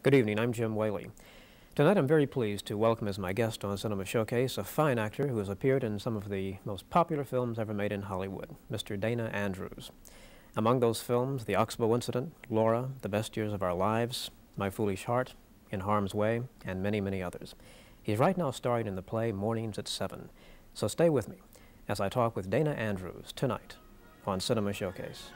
Good evening, I'm Jim Whaley. Tonight I'm very pleased to welcome as my guest on Cinema Showcase a fine actor who has appeared in some of the most popular films ever made in Hollywood, Mr. Dana Andrews. Among those films, The Oxbow Incident, Laura, The Best Years of Our Lives, My Foolish Heart, In Harm's Way, and many, many others. He's right now starring in the play Mornings at 7. So stay with me as I talk with Dana Andrews tonight on Cinema Showcase.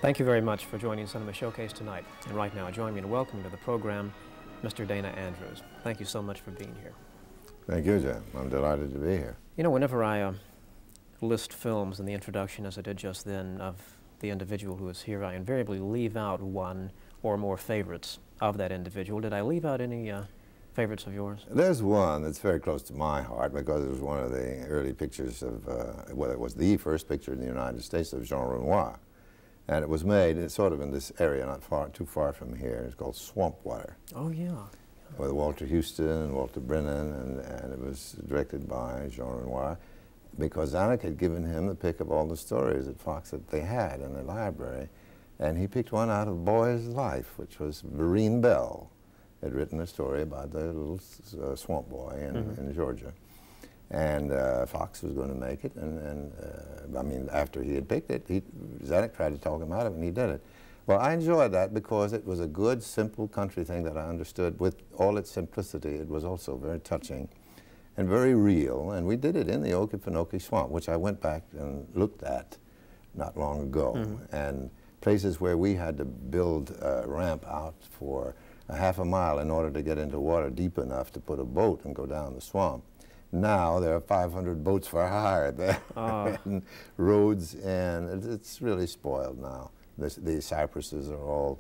Thank you very much for joining Cinema Showcase tonight. And right now, join me in welcoming to the program Mr. Dana Andrews. Thank you so much for being here. Thank you, Jim. I'm delighted to be here. You know, whenever I list films in the introduction, as I did just then, of the individual who is here, I invariably leave out one or more favorites of that individual. Did I leave out any favorites of yours? There's one that's very close to my heart because it was one of the early pictures of, well, it was the first picture in the United States of Jean Renoir. And it was made, it's sort of in this area, not too far from here. It's called Swamp Water. Oh, yeah. With Walter Huston and Walter Brennan, and it was directed by Jean Renoir because Zanuck had given him the pick of all the stories at Fox that they had in the library. And he picked one out of Boy's Life, which was Vereen Bell had written a story about the little swamp boy in Georgia. And Fox was going to make it, and I mean, after he had picked it, Zanuck tried to talk him out of it, and he did it. Well, I enjoyed that because it was a good, simple country thing that I understood. With all its simplicity, it was also very touching and very real, and we did it in the Okefenokee Swamp, which I went back and looked at not long ago, and places where we had to build a ramp out for a half a mile in order to get into water deep enough to put a boat and go down the swamp. Now there are 500 boats for hire there, and roads, and it's really spoiled now. The cypresses are all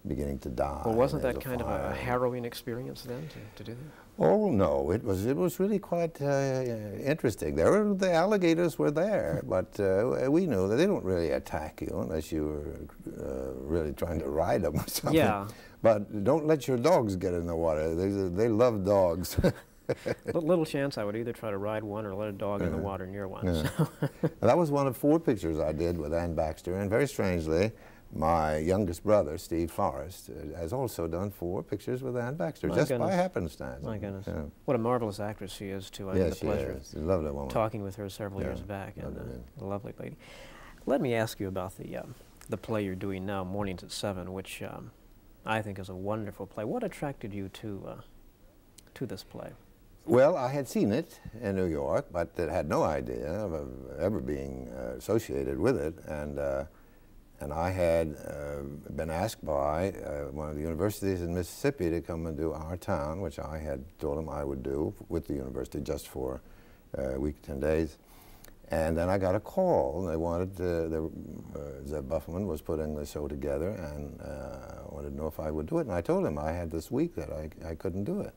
beginning to die. Well, wasn't that kind of a harrowing experience then to do that? Oh no, it was really quite interesting. The alligators were there, but we knew that they don't really attack you unless you were really trying to ride them or something. Yeah. But don't let your dogs get in the water. They love dogs. Little chance I would either try to ride one or let a dog in the water near one. Yeah. So. That was one of 4 pictures I did with Ann Baxter, and very strangely, my youngest brother, Steve Forrest, has also done 4 pictures with Ann Baxter, just by happenstance. My goodness. Yeah. What a marvelous actress she is, too. I yes, had the pleasure of lovely woman. Talking with her several years back, and a lovely lady. Let me ask you about the play you're doing now, Mornings at 7, which I think is a wonderful play. What attracted you to this play? Well, I had seen it in New York, but had no idea of ever being associated with it. And I had been asked by one of the universities in Mississippi to come and do Our Town, which I had told them I would do with the university just for a week, 10 days. And then I got a call, and they wanted Zeb Buffman was putting the show together, and wanted to know if I would do it. And I told him I had this week that I couldn't do it.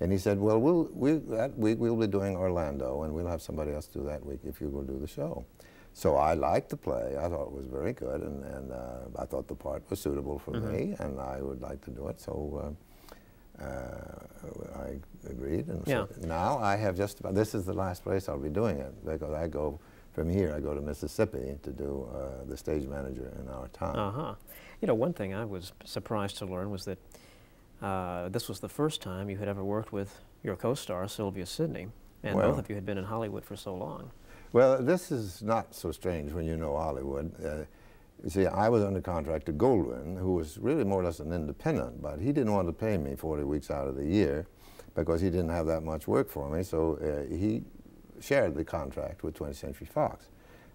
And he said, well, that week we'll be doing Orlando, and we'll have somebody else do that week if you will do the show. So I liked the play. I thought it was very good, and I thought the part was suitable for me, and I would like to do it. So I agreed. And so now I have just about, this is the last place I'll be doing it, because I go, from here, I go to Mississippi to do the stage manager in Our Town. You know, one thing I was surprised to learn was that this was the first time you had ever worked with your co-star, Sylvia Sidney, and both of you had been in Hollywood for so long. Well, this is not so strange when you know Hollywood. You see, I was under contract to Goldwyn, who was really more or less an independent, but he didn't want to pay me 40 weeks out of the year because he didn't have that much work for me, so he shared the contract with 20th Century Fox.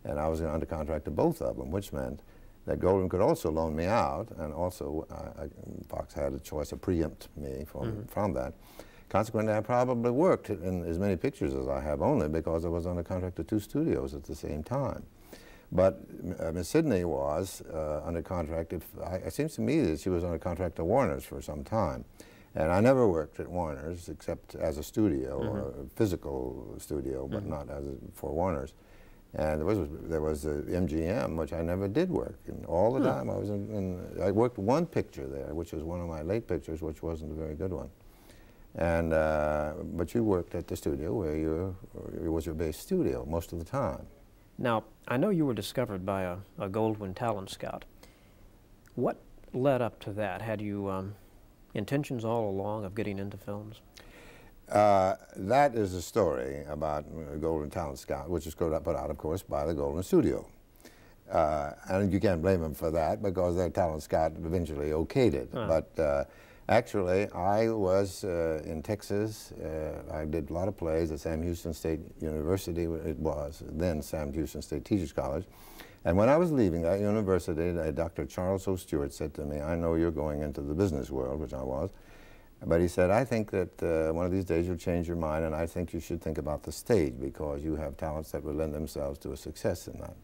And I was under contract to both of them, which meant that Goldwyn could also loan me out, and also Fox had a choice to preempt me from that. Consequently, I probably worked in as many pictures as I have only because I was under contract to 2 studios at the same time. But Miss Sidney was under contract, it seems to me that she was under contract to Warner's for some time. And I never worked at Warner's except as a studio, or a physical studio, but not as for Warner's. And there was a MGM, which I never did work. And all the time I was I worked one picture there, which was one of my late pictures, which wasn't a very good one. And, but you worked at the studio where it was your base studio most of the time. Now, I know you were discovered by a Goldwyn talent scout. What led up to that? Had you intentions all along of getting into films? That is a story about Goldwyn Talent Scout, which is put out, of course, by the Goldwyn Studio. And you can't blame them for that because their talent scout eventually okayed it. But actually, I was in Texas. I did a lot of plays at Sam Houston State University. It was then Sam Houston State Teachers College. And when I was leaving that university, Dr. Charles O. Stewart said to me, "I know you're going into the business world," which I was. But he said, "I think that one of these days you'll change your mind, and I think you should think about the stage because you have talents that will lend themselves to a success in that."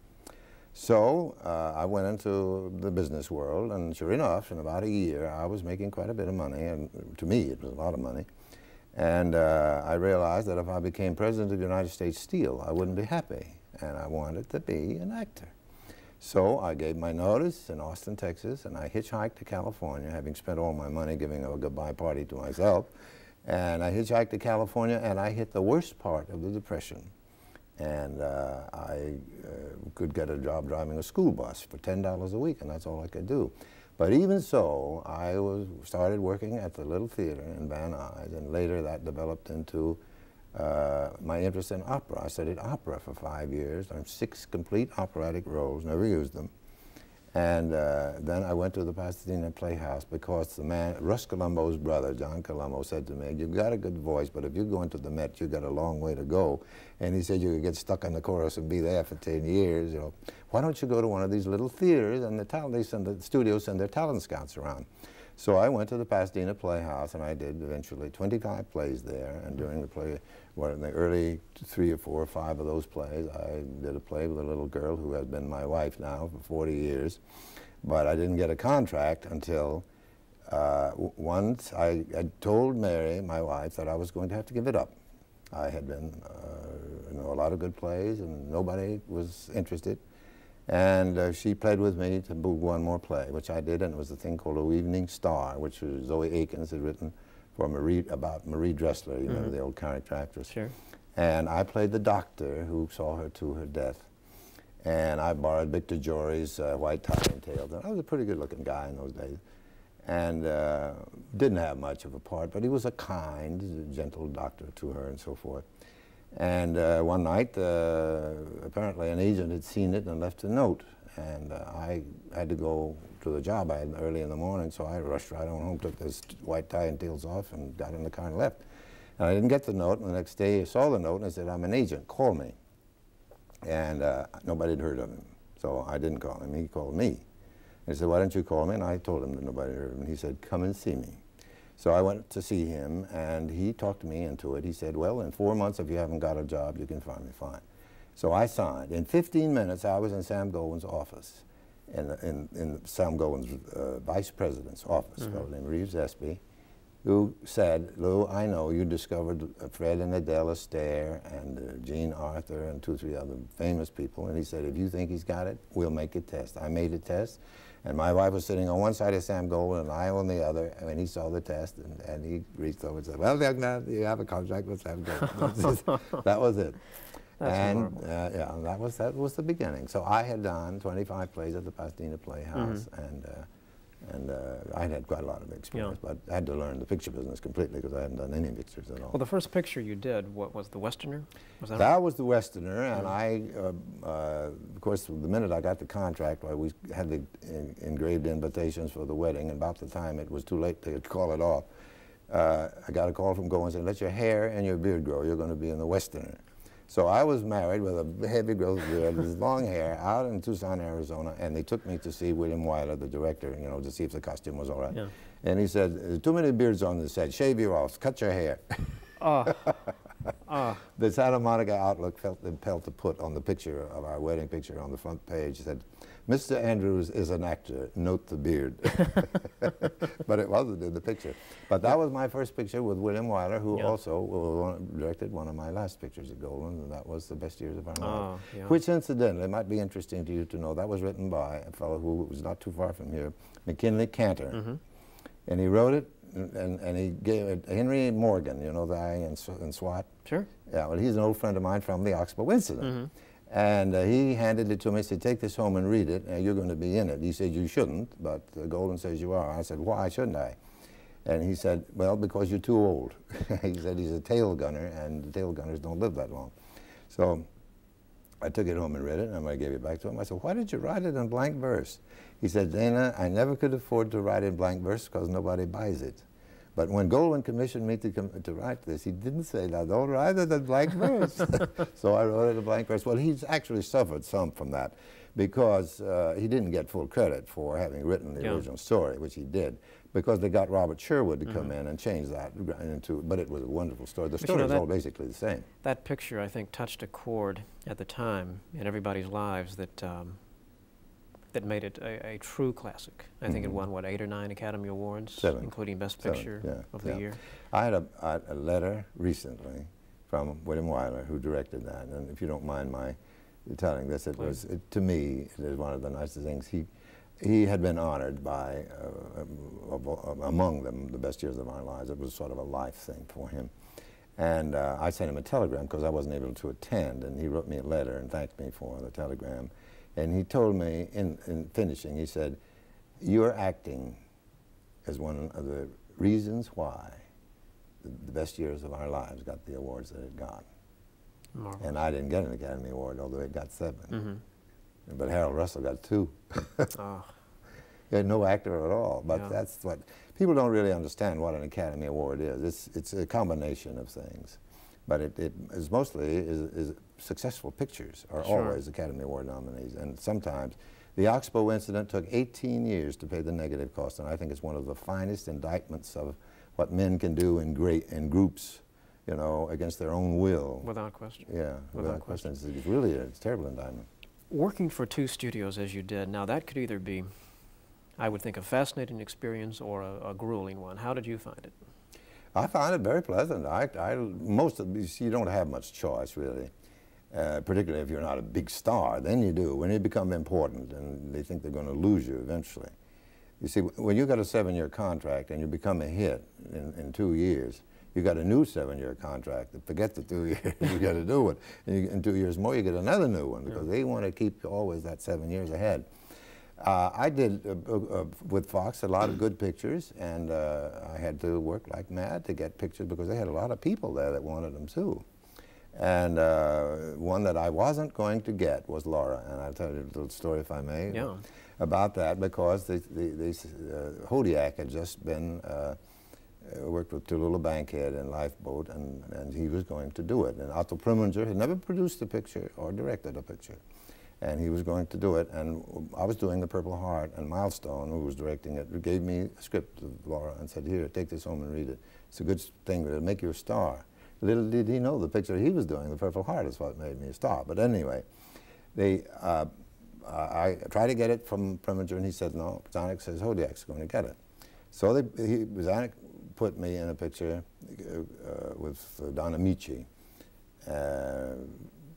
So I went into the business world, and sure enough, in about a year, I was making quite a bit of money, and to me, it was a lot of money. And I realized that if I became president of United States Steel, I wouldn't be happy, and I wanted to be an actor. So I gave my notice in Austin, Texas, and I hitchhiked to California, having spent all my money giving a goodbye party to myself. And I hitchhiked to California, and I hit the worst part of the Depression. And I could get a job driving a school bus for $10 a week, and that's all I could do. But even so, I started working at the Little Theater in Van Nuys, and later that developed into my interest in opera. I studied opera for 5 years, learned 6 complete operatic roles, never used them. And then I went to the Pasadena Playhouse because the man, Russ Colombo's brother, John Colombo, said to me, "You've got a good voice, but if you go into the Met, you've got a long way to go." And he said, "You could get stuck in the chorus and be there for 10 years. You know, why don't you go to one of these little theaters?" And the studios send their talent scouts around. So I went to the Pasadena Playhouse, and I did eventually 25 plays there. And during the play, well, in the early 3 or 4 or 5 of those plays, I did a play with a little girl who has been my wife now for 40 years. But I didn't get a contract until once I told Mary, my wife, that I was going to have to give it up. I had been in a lot of good plays, and nobody was interested. And she played with me to book one more play, which I did, and it was a thing called "O Evening Star," which was Zoe Akins had written for about Marie Dressler, you remember the old character actress. Sure. And I played the doctor who saw her to her death. And I borrowed Victor Jory's white tie and tails. And I was a pretty good-looking guy in those days. And didn't have much of a part, but he was a kind, gentle doctor to her and so forth. And one night, apparently an agent had seen it and left a note. And I had to go to the job I had early in the morning, so I rushed right on home, took this white tie and tails off, and got in the car and left. And I didn't get the note, and the next day I saw the note, and I said, "I'm an agent, call me." And nobody had heard of him, so I didn't call him. He called me. He said, "Why don't you call me?" And I told him that nobody heard of him. He said, "Come and see me." So I went to see him, and he talked me into it. He said, "Well, in 4 months, if you haven't got a job, you can find me fine." So I signed. In 15 minutes, I was in Sam Goldwyn's office, in Sam Goldwyn's vice president's office, a fellow named Reeves Espy, who said, "Lou, I know you discovered Fred and Adele Astaire and Jean Arthur and 2 or 3 other famous people." And he said, "If you think he's got it, we'll make a test." I made a test. And my wife was sitting on one side of Sam Goldwyn and I on the other, and he saw the test, and he reached over and said, "Well, young man, you have a contract with Sam Goldwyn." That was it. That's and yeah, that was the beginning. So I had done 25 plays at the Pasadena Playhouse, and I had quite a lot of experience, but I had to learn the picture business completely because I hadn't done any pictures at all. Well, the first picture you did, what was the Westerner? Was that That was the Westerner, and I, of course, the minute I got the contract, we had the engraved invitations for the wedding, and about the time it was too late to call it off, I got a call from Goldwyn saying, "Let your hair and your beard grow. You're going to be in the Westerner." So I was married with a heavy growth beard, with long hair, out in Tucson, Arizona, and they took me to see William Wyler, the director, you know, to see if the costume was all right. Yeah. And he said, "There's too many beards on the set. Shave you off. Cut your hair." The Santa Monica Outlook felt impelled to put on the picture of our wedding picture on the front page, said, "Mr. Andrews is an actor, note the beard." But it wasn't in the picture. But that was my first picture with William Wyler, who also directed one of my last pictures at Goldwyn, and that was The Best Years of Our Lives. Which, incidentally, it might be interesting to you to know, that was written by a fellow who was not too far from here, McKinley Cantor. And he wrote it, and he gave it Henry Morgan, you know, the guy in SWAT? Sure. Yeah, well, he's an old friend of mine from the Oxbow incident. And he handed it to me. He said, "Take this home and read it, and you're going to be in it." He said, "You shouldn't, but Goldwyn says you are." I said, "Why shouldn't I?" And he said, "Well, because you're too old." He said he's a tail gunner, and the tail gunners don't live that long. So I took it home and read it, and I gave it back to him. I said, "Why did you write it in blank verse?" He said, "Dana, I never could afford to write in blank verse because nobody buys it. But when Goldwyn commissioned me to write this, he didn't say, 'Now don't write it in blank verse.'" So I wrote it in blank verse. Well, he's actually suffered some from that because he didn't get full credit for having written the original story, which he did, because they got Robert Sherwood to come in and change that into, but it was a wonderful story. The story is all basically the same. That picture, I think, touched a chord at the time in everybody's lives that that made it a true classic. I think it won, what, 8 or 9 Academy Awards, 7. Including Best Picture of the year. I had a letter recently from William Wyler, who directed that, and if you don't mind my telling this, to me, it is one of the nicest things. He had been honored by, among them, The Best Years of Our Lives. It was sort of a life thing for him. And I sent him a telegram because I wasn't able to attend, and he wrote me a letter and thanked me for the telegram. And he told me, in finishing, he said, "Your acting is one of the reasons why the Best Years of Our Lives got the awards that it got." Marvelous. And I didn't get an Academy Award, although it got 7. But Harold Russell got 2. He had no actor at all. But that's what, people don't really understand what an Academy Award is. It's a combination of things. But it is mostly successful pictures are always Academy Award nominees. And sometimes, the Oxbow incident took 18 years to pay the negative cost, and I think it's one of the finest indictments of what men can do in groups, you know, against their own will. Without question. Yeah, without question. It's really a terrible indictment. Working for 2 studios as you did, now that could either be, I would think, a fascinating experience or a grueling one. How did you find it? I find it very pleasant. You don't have much choice, really, particularly if you're not a big star. Then you do. When you become important and they think they're going to lose you eventually. You see, when you got a 7-year contract and you become a hit in 2 years, you got a new 7-year contract. Forget the 2 years, you got a new one. And in 2 years more, you get another new one because they want to keep always that 7 years ahead. I did, with Fox, a lot of good pictures, and I had to work like mad to get pictures because they had a lot of people there that wanted them too. And one that I wasn't going to get was Laura, and I'll tell you a little story, if I may, about that, because Hodiak had just been, worked with Tallulah Bankhead in Lifeboat, and he was going to do it. And Otto Preminger had never produced a picture or directed a picture. And he was going to do it, and I was doing The Purple Heart, and Milestone, who was directing it, gave me a script of Laura and said, "Here, take this home and read it. It's a good thing, it'll make you a star." Little did he know the picture he was doing, The Purple Heart, is what made me a star. But anyway, I tried to get it from Preminger, and he said, "No, Zanuck says Hodiak's going to get it." So Zanuck put me in a picture with Don Amici,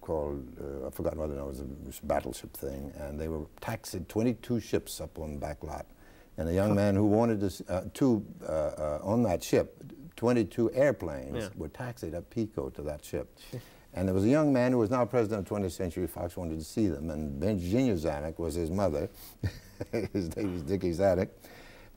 called, I forgot what it was, a battleship thing, and they were taxied 22 ships up on the back lot. And a young man who wanted to, on that ship, 22 airplanes were taxied up Pico to that ship. And there was a young man who was now president of 20th Century Fox, wanted to see them, and Virginia Zanuck was his mother. His name was Dickie Zanuck.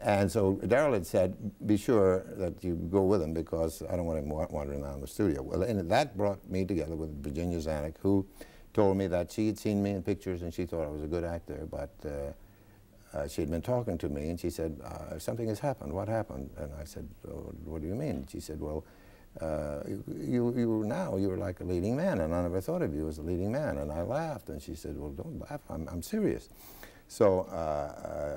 And so Darrell had said, "Be sure that you go with him because I don't want him wandering around the studio." Well, and that brought me together with Virginia Zanuck, who told me that she had seen me in pictures and she thought I was a good actor, but she had been talking to me and she said, "Something has happened. What happened?" And I said, "Oh, what do you mean?" She said, "Well, you're like a leading man, and I never thought of you as a leading man." And I laughed, and she said, "Well, don't laugh. I'm serious." So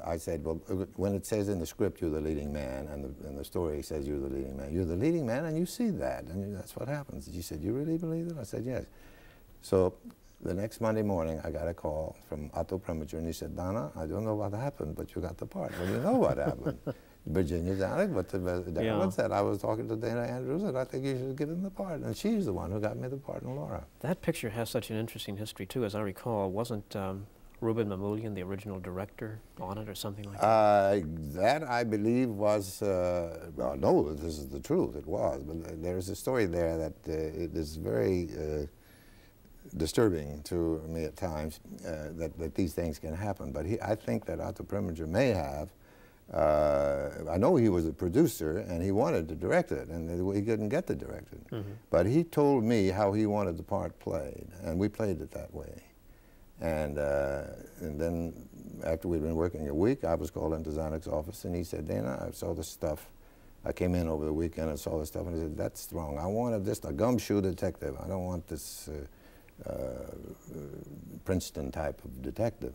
I said, well, when it says in the script you're the leading man, and the story says you're the leading man, and you see that, and that's what happens. And she said, you really believe it? I said, yes. So the next Monday morning, I got a call from Otto Preminger, and he said, Dana, I don't know what happened, but you got the part. Well, you know what happened. Virginia's Alec, but Darren said, I was talking to Dana Andrews, and I think you should give him the part. And she's the one who got me the part in Laura. That picture has such an interesting history, too. As I recall, wasn't Ruben Mamoulian the original director on it or something like that? That, I believe, was, well, no, this is the truth, it was. But there's a story there that it is very disturbing to me at times that these things can happen. But I think that Otto Preminger may have. I know he was a producer and he wanted to direct it, and he couldn't get to direct it. Mm-hmm. But he told me how he wanted the part played, and we played it that way. And then after we'd been working a week, I was called into Zanek's office, and he said, Dana, I saw this stuff. I came in over the weekend and saw this stuff, and he said, that's wrong. I wanted just a gumshoe detective. I don't want this Princeton type of detective.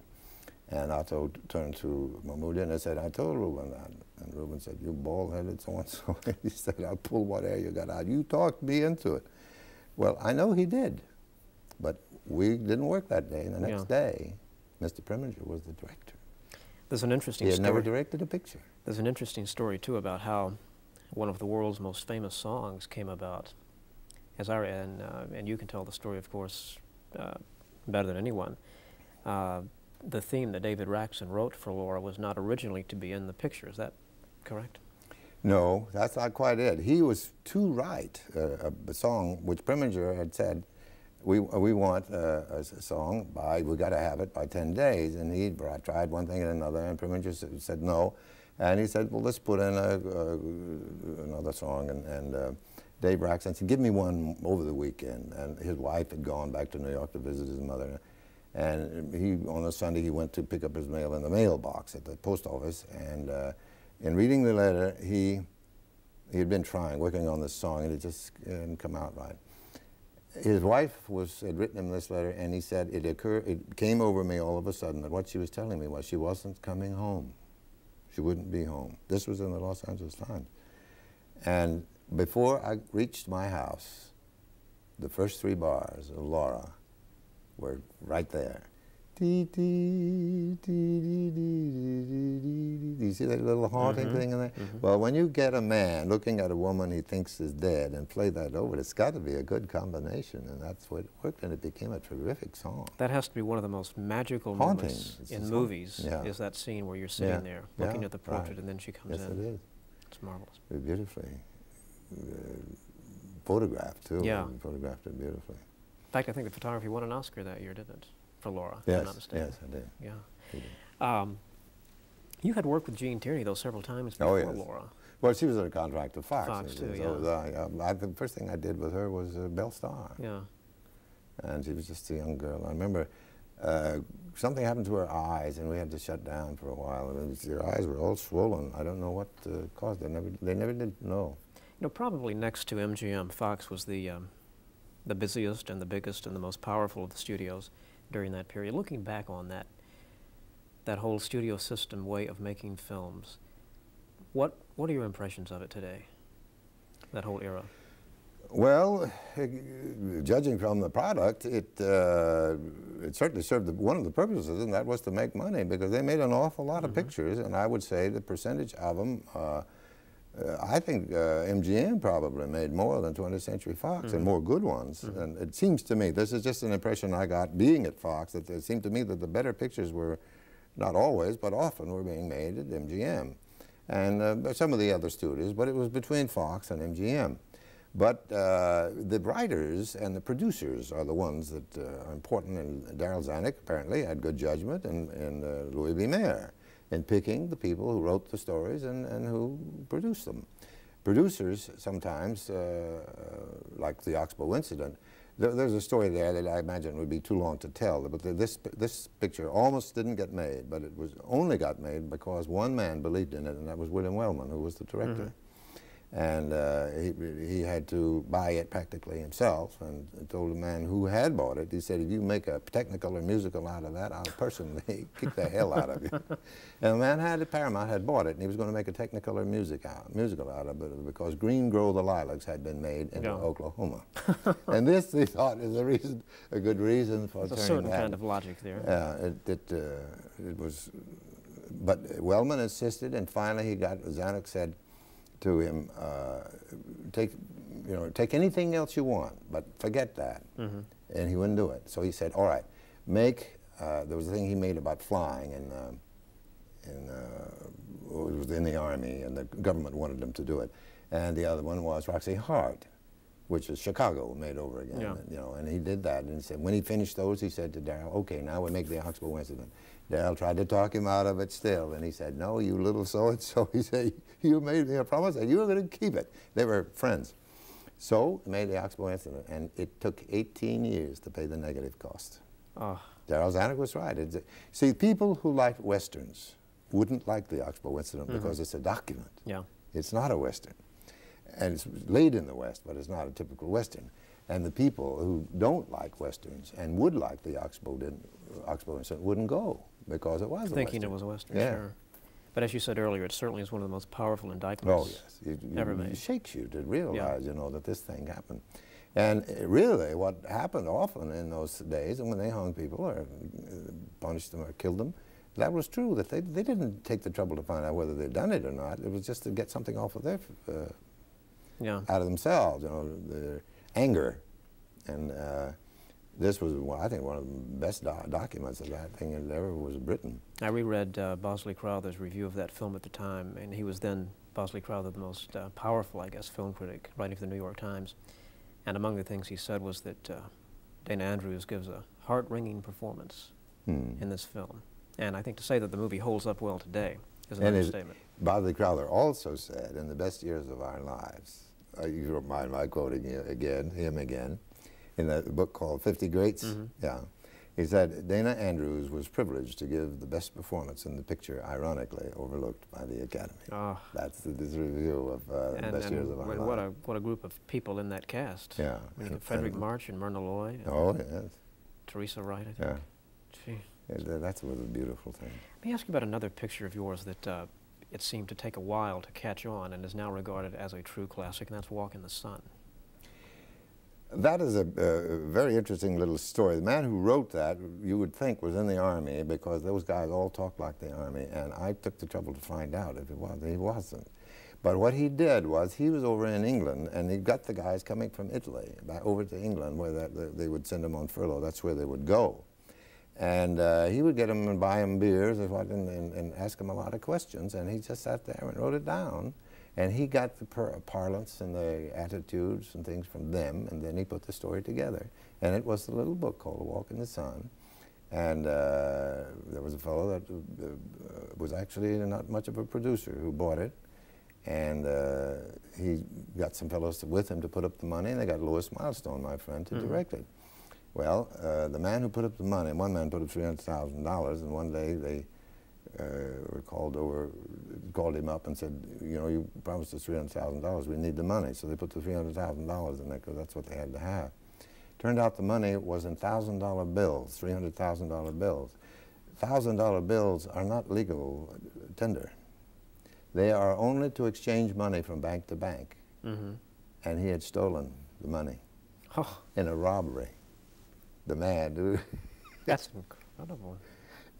And Otto turned to Mamoulian and said, I told Ruben that. And Ruben said, you bald-headed so-and-so. He said, I'll pull what air you got out. You talked me into it. Well, I know he did, but we didn't work that day. And the next day, Mr. Preminger was the director. There's an interesting story. story. He had never directed a picture. There's an interesting story, too, about how one of the world's most famous songs came about. And you can tell the story, of course, better than anyone. The theme that David Raxon wrote for Laura was not originally to be in the picture. Is that correct? No, that's not quite it. He was to write a song which Preminger had said, we want a song we got to have it by 10 days. And he tried one thing and another, and Preminger said no. And he said, well, let's put in another song. And Dave Raxon said, give me one over the weekend. And his wife had gone back to New York to visit his mother. And on a Sunday, he went to pick up his mail in the mailbox at the post office. And in reading the letter, he had been working on this song, and it just hadn't come out right. His wife had written him this letter, and he said, it came over me all of a sudden that what she was telling me was she wasn't coming home. She wouldn't be home. This was in the Los Angeles Times. And before I reached my house, the first 3 bars of Laura were right there. Dee, dee, dee, dee, dee, dee, dee. Do you see that little haunting thing in there? Mm-hmm. Well, when you get a man looking at a woman he thinks is dead and play that over, it's got to be a good combination, and that's what worked, and it became a terrific song. That has to be one of the most magical moments in movies, is that scene where you're sitting there looking at the portrait and then she comes in. Yes, it is. It's marvelous. Beautifully photographed, too. Yeah. Photographed it beautifully. In fact, I think the photography won an Oscar that year, didn't it? For Laura, if yes, I'm not mistaken. Yes, I did. Yeah. You had worked with Gene Tierney, though, several times before Laura. Well, she was on a contract with Fox. Fox, too, the first thing I did with her was Belle Starr. Yeah. And she was just a young girl. I remember something happened to her eyes, and we had to shut down for a while. And her eyes were all swollen. I don't know what caused it. They never did know. You know, probably next to MGM, Fox was the busiest and the biggest and the most powerful of the studios during that period. Looking back on that whole studio system way of making films, what are your impressions of it today, that whole era? Well, judging from the product, it certainly served one of the purposes, and that was to make money, because they made an awful lot of pictures, and I would say the percentage of them, I think MGM probably made more than 20th Century Fox, and more good ones. And it seems to me, this is just an impression I got being at Fox, that it seemed to me that the better pictures were, not always, but often were being made at MGM. And some of the other studios, but it was between Fox and MGM. But the writers and the producers are the ones that are important, and Darryl Zanuck apparently had good judgment, and Louis B. Mayer, in picking the people who wrote the stories and who produced them. Producers sometimes, like the Oxbow incident, there's a story there that I imagine would be too long to tell, but this picture almost didn't get made, but it only got made because one man believed in it, and that was William Wellman, who was the director. And he had to buy it practically himself, and told the man who had bought it, he said, if you make a technical or musical out of that, I'll personally kick the hell out of you. And the man Paramount had bought it, and he was going to make a technical or musical out of it, because Green Grow the Lilacs had been made into Oklahoma. And this, he thought, is a good reason for There's turning a certain that. kind of logic there. It was, but Wellman insisted, and finally Zanuck said to him, take anything else you want, but forget that. Mm-hmm. And he wouldn't do it. So he said, all right, there was a thing he made about flying, it was in the Army, and the government wanted him to do it. And the other one was Roxy Hart, which is Chicago made over again. Yeah. And he did that. And he said, when he finished those, he said to Darryl, okay, now we make the Oxbow Incident. Darryl tried to talk him out of it still, and he said, no, you little so-and-so. He said, you made me a promise that you were going to keep it. They were friends. So he made the Oxbow Incident, and it took 18 years to pay the negative cost. Oh. Darryl Zanuck was right. See, people who like Westerns wouldn't like the Oxbow Incident because it's a document. Yeah. It's not a Western. And it's laid in the West, but it's not a typical Western. And the people who don't like Westerns and would like the Oxbow Incident wouldn't go because it was a Western. Thinking it was a Western, yeah. Sure. But as you said earlier, it certainly is one of the most powerful indictments ever made. It shakes you to realize, that this thing happened. And really, what happened often in those days, and when they hung people or punished them or killed them, that was true, that they didn't take the trouble to find out whether they'd done it or not. It was just to get something off of their, out of themselves, their anger. And this was, I think, one of the best documents of that thing that ever was written. I reread Bosley Crowther's review of that film at the time, and he was then, Bosley Crowther, the most powerful, I guess, film critic, writing for the New York Times. And among the things he said was that Dana Andrews gives a heart-wringing performance in this film. And I think to say that the movie holds up well today is an understatement. Bosley Crowther also said, in the best years of our lives, you don't mind my quoting him again, in a book called 50 Greats, he said, Dana Andrews was privileged to give the best performance in the picture, ironically overlooked by the Academy. Oh. That's this review of the best years of our lives. What a group of people in that cast. Yeah. I mean, Frederick March and Myrna Loy. And oh, yes. Teresa Wright, I think. Yeah. Gee. Yeah, that was a beautiful thing. Let me ask you about another picture of yours that it seemed to take a while to catch on and is now regarded as a true classic, and that's Walk in the Sun. That is a very interesting little story. The man who wrote that, you would think, was in the Army, because those guys all talk like the Army, and I took the trouble to find out if it was. He wasn't. But what he did was, he was over in England, and he got the guys coming from Italy back over to England, where they would send them on furlough. That's where they would go. And he would get them and buy them beers and ask them a lot of questions, and he just sat there and wrote it down. And he got the parlance and the attitudes and things from them, and then he put the story together. And it was a little book called Walk in the Sun. And there was a fellow that was actually not much of a producer who bought it. And he got some fellows with him to put up the money, and they got Louis Milestone, my friend, to direct it. Well, the man who put up the money, one man put up $300,000, and one day they called him up and said, you promised us $300,000, we need the money. So they put the $300,000 in there because that's what they had to have. Turned out the money was in $1,000 bills, $300,000 bills. $1,000 bills are not legal tender. They are only to exchange money from bank to bank. And he had stolen the money in a robbery. The man, dude. That's incredible.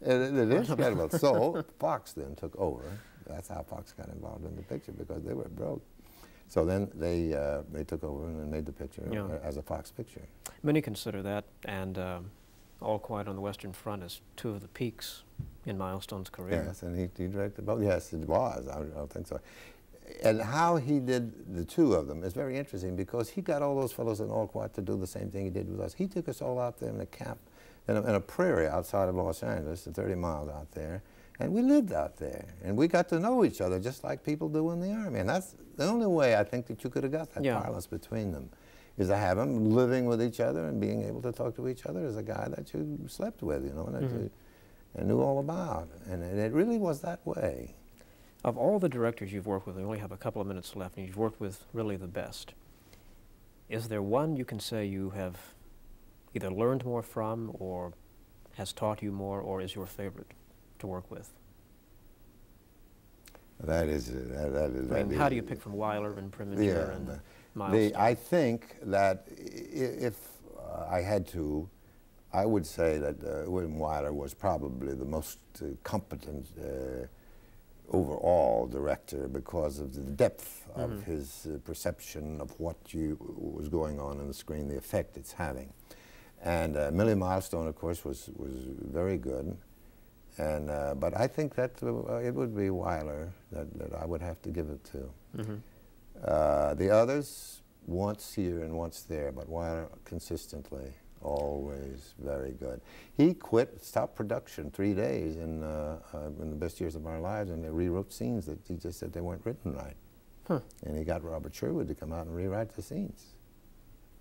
It is incredible. So Fox then took over. That's how Fox got involved in the picture, because they were broke. So then they took over and made the picture as a Fox picture. Many consider that and All Quiet on the Western Front as two of the peaks in Milestone's career. Yes, and he directed both. Yes, it was. I don't think so. And how he did the two of them is very interesting, because he got all those fellows in All Quiet to do the same thing he did with us. He took us all out there in a camp, in a prairie outside of Los Angeles, 30 miles out there, and we lived out there. And we got to know each other just like people do in the Army. And that's the only way I think that you could have got that parlance between them, is to have them living with each other and being able to talk to each other as a guy that you slept with, and that you knew all about. And it really was that way. Of all the directors you've worked with, we only have a couple of minutes left, and you've worked with really the best. Is there one you can say you have either learned more from, or has taught you more, or is your favorite to work with? That is. How do you pick from Weiler and Preminger and Miles? I think that if I had to, I would say that William Wyler was probably the most competent overall director because of the depth of his perception of what was going on the screen, the effect it's having. And Millie Milestone, of course, was very good. And but I think that it would be Wyler that I would have to give it to. The others, once here and once there, but Wyler consistently, always very good. He stopped production 3 days in the best years of our lives, and they rewrote scenes that he just said they weren't written right. And he got Robert Sherwood to come out and rewrite the scenes.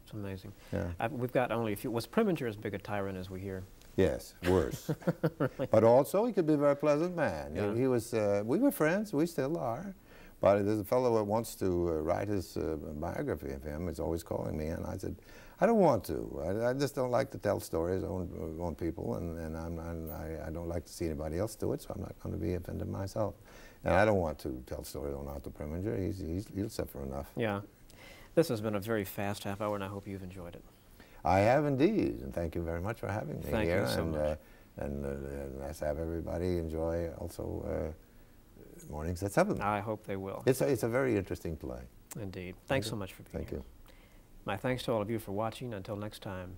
It's amazing. Yeah. We've got only a few. Was Preminger as big a tyrant as we hear? Yes, worse. Really? But also, he could be a very pleasant man. Yeah. He was. We were friends. We still are. But there's a fellow that wants to write his biography of him. He's always calling me, and I said, I don't want to. I just don't like to tell stories on people, and I don't like to see anybody else do it, so I'm not going to be offended myself. And I don't want to tell stories on Otto Preminger. He'll suffer enough. Yeah. This has been a very fast half hour, and I hope you've enjoyed it. I have indeed, and thank you very much for having me Thank here. you so much. And let's have everybody enjoy also Mornings at 7. I hope they will. It's a very interesting play. Indeed. Thanks so much for being Thank here. you. My thanks to all of you for watching. Until next time,